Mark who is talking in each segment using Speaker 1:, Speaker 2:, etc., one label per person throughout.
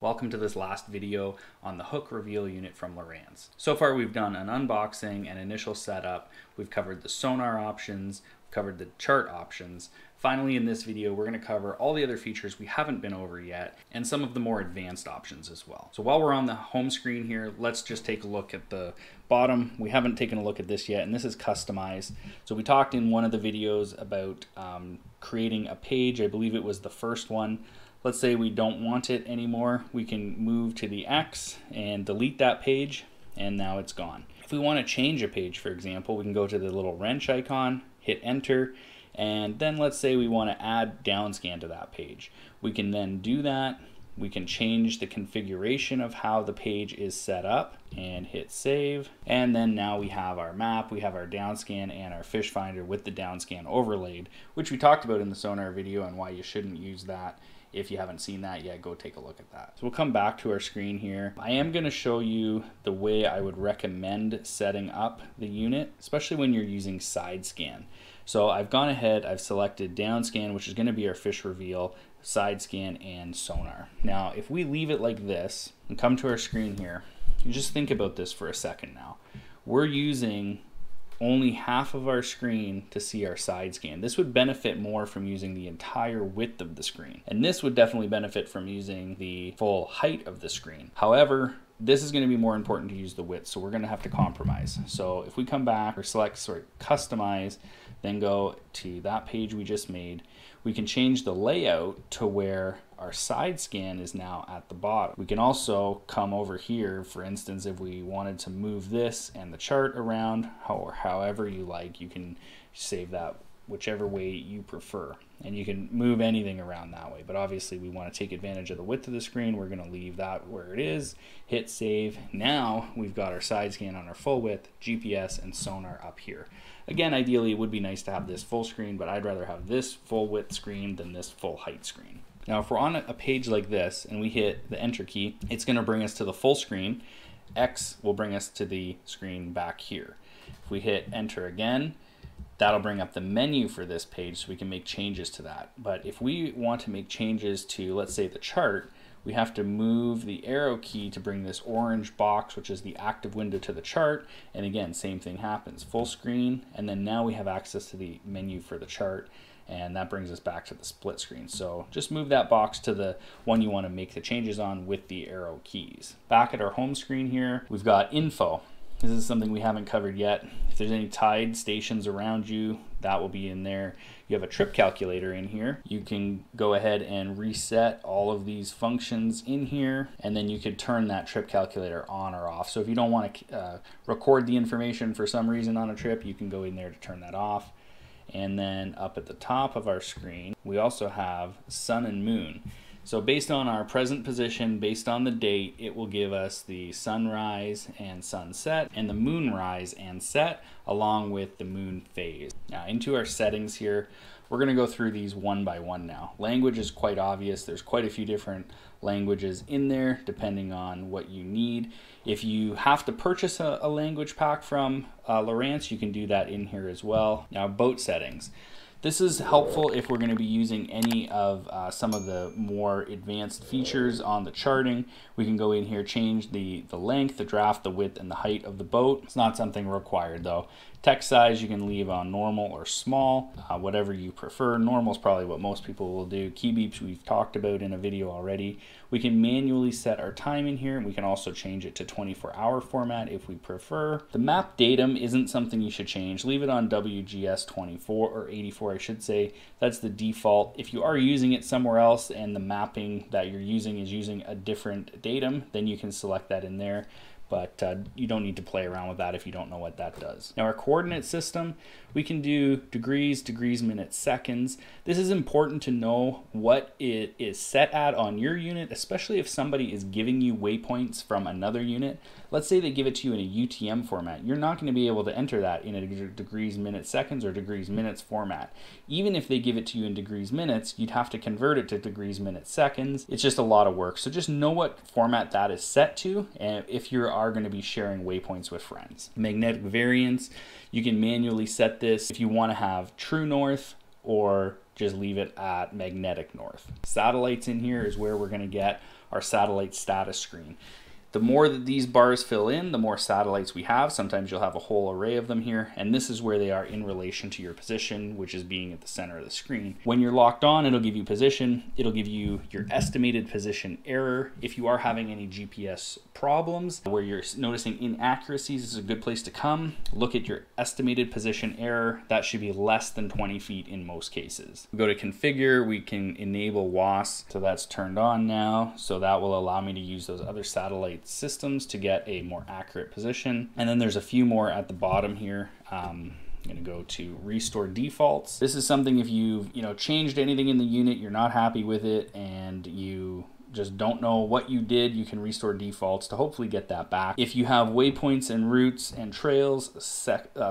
Speaker 1: Welcome to this last video on the hook reveal unit from Lowrance. So far we've done an unboxing and initial setup. We've covered the sonar options, covered the chart options. Finally, in this video, we're going to cover all the other features we haven't been over yet and some of the more advanced options as well. So while we're on the home screen here, let's just take a look at the bottom. We haven't taken a look at this yet, and this is customized. So we talked in one of the videos about creating a page. I believe it was the first one. Let's say we don't want it anymore. We can move to the X and delete that page, and now it's gone. If we want to change a page, for example, we can go to the little wrench icon, hit enter, and then let's say we want to add downscan to that page. We can then do that. We can change the configuration of how the page is set up and hit save. And then now we have our map, we have our downscan and our fish finder with the downscan overlaid, which we talked about in the sonar video and why you shouldn't use that. If you haven't seen that yet, go take a look at that. So we'll come back to our screen here. I am going to show you the way I would recommend setting up the unit, especially when you're using side scan. So I've gone ahead, I've selected downscan, which is going to be our fish reveal, side scan, and sonar. Now, if we leave it like this and come to our screen here, you just think about this for a second now. We're using only half of our screen to see our side scan. This would benefit more from using the entire width of the screen. And this would definitely benefit from using the full height of the screen. However, this is going to be more important to use the width, so we're going to have to compromise. So if we come back or select customize, then go to that page we just made, we can change the layout to where our side scan is now at the bottom. We can also come over here, for instance, if we wanted to move this and the chart around, or however you like, you can save that whichever way you prefer. And you can move anything around that way, but obviously we want to take advantage of the width of the screen. We're going to leave that where it is, hit save. Now we've got our side scan on our full width, GPS and sonar up here. Again, ideally it would be nice to have this full screen, but I'd rather have this full width screen than this full height screen. Now if we're on a page like this and we hit the enter key, it's going to bring us to the full screen. X will bring us to the screen back here. If we hit enter again, that'll bring up the menu for this page so we can make changes to that. But if we want to make changes to, let's say, the chart, we have to move the arrow key to bring this orange box, which is the active window, to the chart. And again, same thing happens, full screen, and then now we have access to the menu for the chart, and that brings us back to the split screen. So just move that box to the one you want to make the changes on with the arrow keys. Back at our home screen here, we've got info. This is something we haven't covered yet. If there's any tide stations around you, that will be in there. You have a trip calculator in here. You can go ahead and reset all of these functions in here, and then you could turn that trip calculator on or off. So if you don't want to record the information for some reason on a trip, you can go in there to turn that off. And then up at the top of our screen, we also have sun and moon. So based on our present position, based on the date, it will give us the sunrise and sunset and the moonrise and set along with the moon phase. Now into our settings here, we're going to go through these one by one now. Language is quite obvious. There's quite a few different languages in there depending on what you need. If you have to purchase a language pack from Lowrance, you can do that in here as well. Now boat settings. This is helpful if we're going to be using any of some of the more advanced features on the charting. We can go in here, change the length, the draft, the width, and the height of the boat. It's not something required though. Text size you can leave on normal or small, whatever you prefer. Normal is probably what most people will do. Key beeps we've talked about in a video already. We can manually set our time in here. We can also change it to 24-hour format if we prefer. The map datum isn't something you should change. Leave it on WGS 24 or 84, I should say. That's the default. If you are using it somewhere else and the mapping that you're using is using a different datum, then you can select that in there. But you don't need to play around with that if you don't know what that does. Now our coordinate system, we can do degrees, minutes, seconds. This is important to know what it is set at on your unit, especially if somebody is giving you waypoints from another unit. Let's say they give it to you in a UTM format. You're not going to be able to enter that in a degrees, minutes, seconds or degrees, minutes format. Even if they give it to you in degrees, minutes, you'd have to convert it to degrees, minutes, seconds. It's just a lot of work. So just know what format that is set to, and if you are going to be sharing waypoints with friends. Magnetic variance, you can manually set this if you want to have true north or just leave it at magnetic north. Satellites in here is where we're going to get our satellite status screen. The more that these bars fill in, the more satellites we have. Sometimes you'll have a whole array of them here, and this is where they are in relation to your position, which is being at the center of the screen. When you're locked on, it'll give you position, it'll give you your estimated position error. If you are having any GPS problems where you're noticing inaccuracies, this is a good place to come. Look at your estimated position error. That should be less than 20 feet in most cases. We go to configure, we can enable WAS, so that's turned on now. So that will allow me to use those other satellite systems to get a more accurate position. And then there's a few more at the bottom here. I'm going to go to restore defaults. This is something if you've changed anything in the unit, you're not happy with it, and you just don't know what you did, you can restore defaults to hopefully get that back. If you have waypoints and routes and trails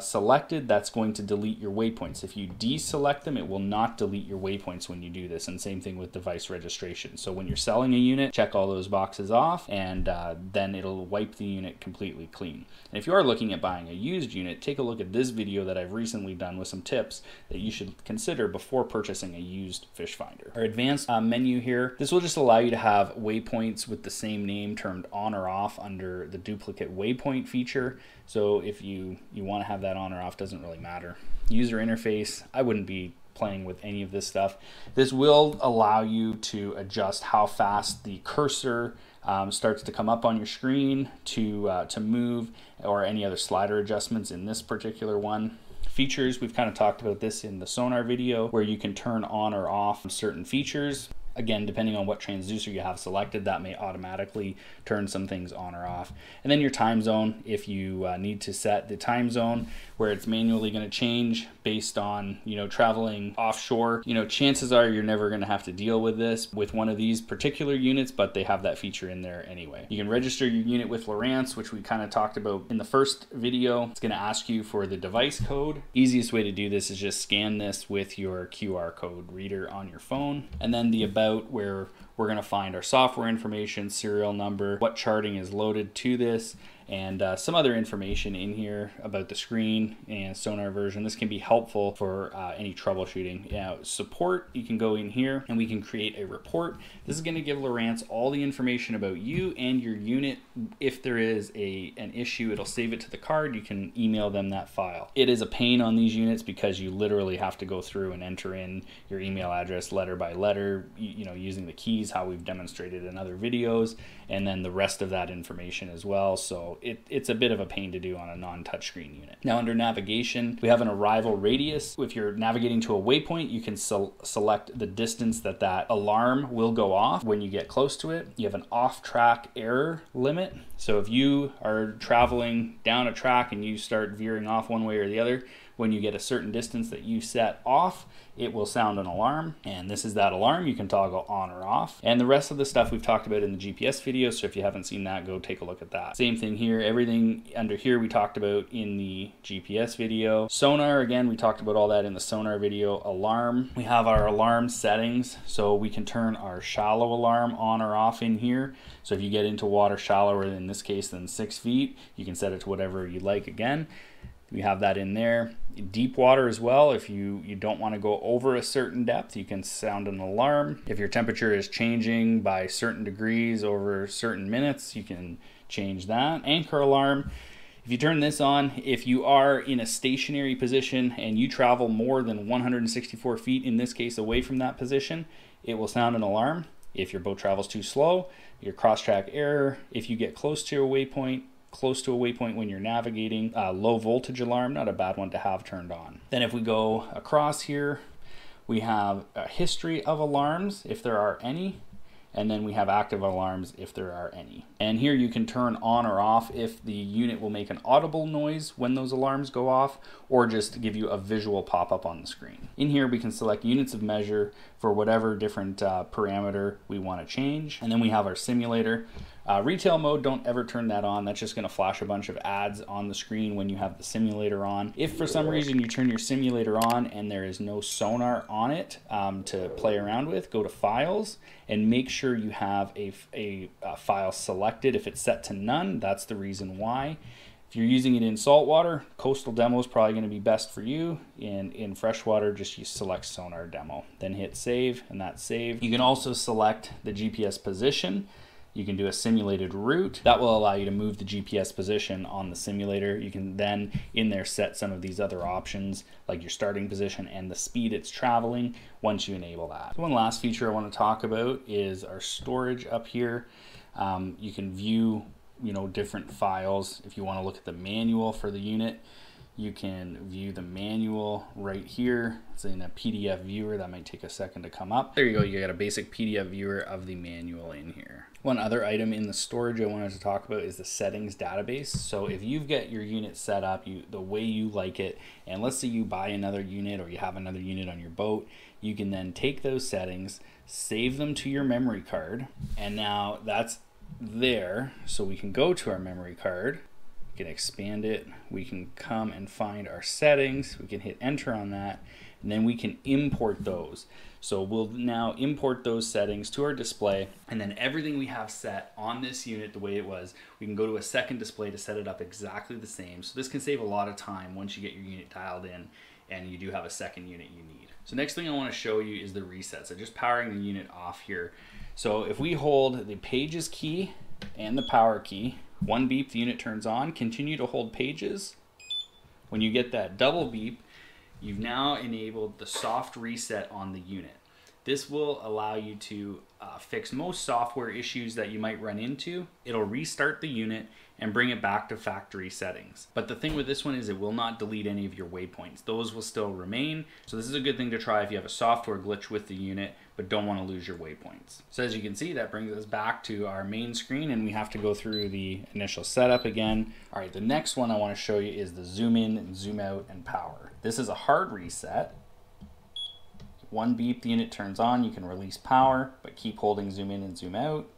Speaker 1: selected, that's going to delete your waypoints. If you deselect them, it will not delete your waypoints when you do this, and same thing with device registration. So when you're selling a unit, check all those boxes off, and then it'll wipe the unit completely clean. And if you are looking at buying a used unit, take a look at this video that I've recently done with some tips that you should consider before purchasing a used fish finder. Our advanced menu here, this will just allow you to have waypoints with the same name turned on or off under the duplicate waypoint feature. So if you want to have that on or off, doesn't really matter. User interface, I wouldn't be playing with any of this stuff. This will allow you to adjust how fast the cursor starts to come up on your screen to move, or any other slider adjustments in this particular one. Features, we've kind of talked about this in the sonar video, where you can turn on or off certain features. Again, depending on what transducer you have selected, that may automatically turn some things on or off. And then your time zone, if you need to set the time zone where it's manually going to change based on, traveling offshore, chances are you're never going to have to deal with this with one of these particular units, but they have that feature in there anyway. You can register your unit with Lowrance, which we kind of talked about in the first video. It's going to ask you for the device code. Easiest way to do this is just scan this with your QR code reader on your phone, and then the about, where we're going to find our software information, serial number, what charting is loaded to this, and some other information in here about the screen and sonar version. This can be helpful for any troubleshooting. Support, you can go in here and we can create a report. This is going to give Lowrance all the information about you and your unit. If there is an issue, it'll save it to the card. You can email them that file. It is a pain on these units because you literally have to go through and enter in your email address letter by letter, using the keys, how we've demonstrated in other videos, and then the rest of that information as well. So it's a bit of a pain to do on a non-touchscreen unit. Now under navigation, we have an arrival radius. If you're navigating to a waypoint, you can select the distance that alarm will go off when you get close to it. You have an off-track error limit. So if you are traveling down a track and you start veering off one way or the other, when you get a certain distance that you set off, it will sound an alarm, and this is that alarm. You can toggle on or off, and the rest of the stuff we've talked about in the GPS video, so if you haven't seen that, go take a look at that. Same thing here, everything under here we talked about in the GPS video. Sonar, again, we talked about all that in the sonar video. Alarm, we have our alarm settings, so we can turn our shallow alarm on or off in here. So if you get into water shallower, in this case, than 6 feet, you can set it to whatever you like again. We have that in there. Deep water as well, if you don't want to go over a certain depth, you can sound an alarm. If your temperature is changing by certain degrees over certain minutes, you can change that. Anchor alarm, if you turn this on, if you are in a stationary position and you travel more than 164 feet, in this case away from that position, it will sound an alarm. If your boat travels too slow, your cross-track error, if you get close to a waypoint when you're navigating, low voltage alarm, not a bad one to have turned on. Then if we go across here, we have a history of alarms if there are any, and then we have active alarms if there are any. And here you can turn on or off if the unit will make an audible noise when those alarms go off, or just give you a visual pop-up on the screen. In here we can select units of measure for whatever different parameter we want to change. And then we have our simulator. Retail mode, don't ever turn that on. That's just going to flash a bunch of ads on the screen when you have the simulator on. If for some reason you turn your simulator on and there is no sonar on it to play around with, go to Files and make sure you have a file selected. If it's set to none, that's the reason why. If you're using it in saltwater, coastal demo is probably going to be best for you. In freshwater, just you select sonar demo, then hit save, and that's saved. You can also select the GPS position. You can do a simulated route. That will allow you to move the GPS position on the simulator. You can then in there set some of these other options like your starting position and the speed it's traveling once you enable that. One last feature I want to talk about is our storage up here. You can view different files. If you want to look at the manual for the unit, you can view the manual right here. It's in a PDF viewer. That might take a second to come up. There you go. You got a basic PDF viewer of the manual in here. One other item in the storage I wanted to talk about is the settings database. So if you've got your unit set up the way you like it, and let's say you buy another unit or you have another unit on your boat, you can then take those settings, save them to your memory card, and now that's there. So we can go to our memory card. We can expand it, we can come and find our settings, we can hit enter on that, and then we can import those. So we'll now import those settings to our display, and then everything we have set on this unit the way it was, we can go to a second display to set it up exactly the same. So this can save a lot of time once you get your unit dialed in and you do have a second unit you need. So next thing I want to show you is the reset. So just powering the unit off here. So if we hold the pages key and the power key, one beep, the unit turns on. Continue to hold pages. When you get that double beep, you've now enabled the soft reset on the unit. This will allow you to fix most software issues that you might run into. It'll restart the unit and bring it back to factory settings. But the thing with this one is it will not delete any of your waypoints. Those will still remain. So this is a good thing to try if you have a software glitch with the unit but don't want to lose your waypoints. So as you can see, that brings us back to our main screen, and we have to go through the initial setup again. All right, the next one I want to show you is the zoom in and zoom out and power. This is a hard reset. One beep, the unit turns on. You can release power, but keep holding zoom in and zoom out.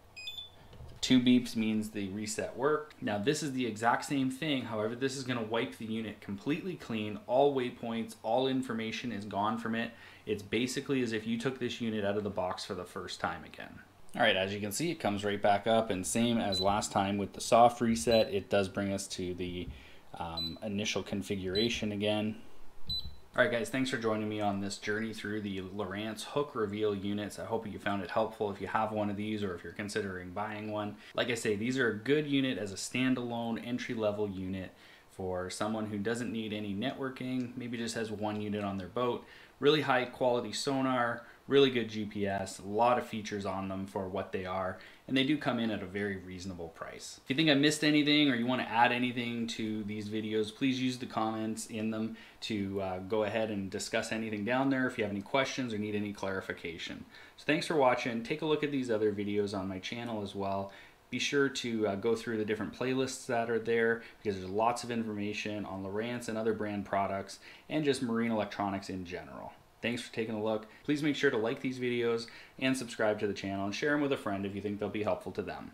Speaker 1: Two beeps means the reset worked. Now this is the exact same thing. However, this is going to wipe the unit completely clean. All waypoints, all information is gone from it. It's basically as if you took this unit out of the box for the first time again. All right, as you can see, it comes right back up, and same as last time with the soft reset, it does bring us to the initial configuration again. All right, guys, thanks for joining me on this journey through the Lowrance hook reveal units. I hope you found it helpful if you have one of these or if you're considering buying one. Like I say, these are a good unit as a standalone entry-level unit for someone who doesn't need any networking, maybe just has one unit on their boat. Really high quality sonar, really good GPS, a lot of features on them for what they are, and they do come in at a very reasonable price. If you think I missed anything or you want to add anything to these videos, please use the comments in them to go ahead and discuss anything down there if you have any questions or need any clarification. So thanks for watching. Take a look at these other videos on my channel as well. Be sure to go through the different playlists that are there because there's lots of information on Lowrance and other brand products and just marine electronics in general. Thanks for taking a look. Please make sure to like these videos and subscribe to the channel and share them with a friend if you think they'll be helpful to them.